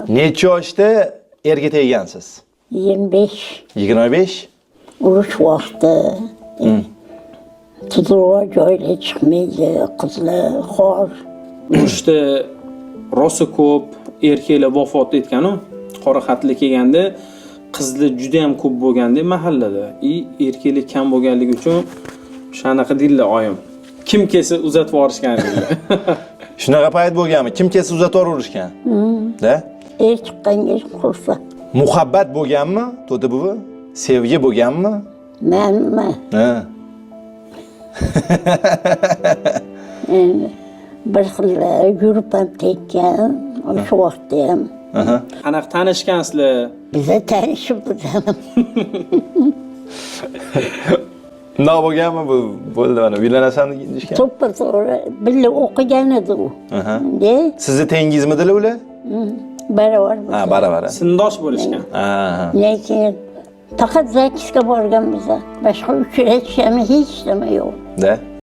Necha yoshda erga teggansiz? 25. 25? Urush vaqti. Qidiruvga joyga chiqmaydi, qizlar xor. Urushda rosa ko'p erkaklar vafot etgan-u, qora xatli kelganda qizlar juda ham ko'p bo'lganda mahallada. Erkaklar kam bo'lganligi uchun shanaqa deydilar oyim. Kim kelsa uzatib yuborishgan deydilar. Shunaqa payt bo'lganmi? Kim kelsa uzatib yuborishgan? Da? Chiqqanga qursa. Muhabbat bo'lganmi? To'da buvi? Sevgi bo'lganmi? Manmi? Ha. Bir xil yurib ham tekkan, o'sha vaqtda ham. Qanaqa tanishgansizlar? Biza tanishib turamiz. Nima bo'lganmi bu? Bo'ldi mana uylanasan deyishgan. To'ppa-to'g'ri birga o'qigan edi u. De, Sizni tengizmidilar ular? baravar. Ha, baravar. Sindosh bo'lishgan. Ha. Lekin faqat zakisga borgan biza. Boshqa uchrashishimiz hech nima yo'q. Da?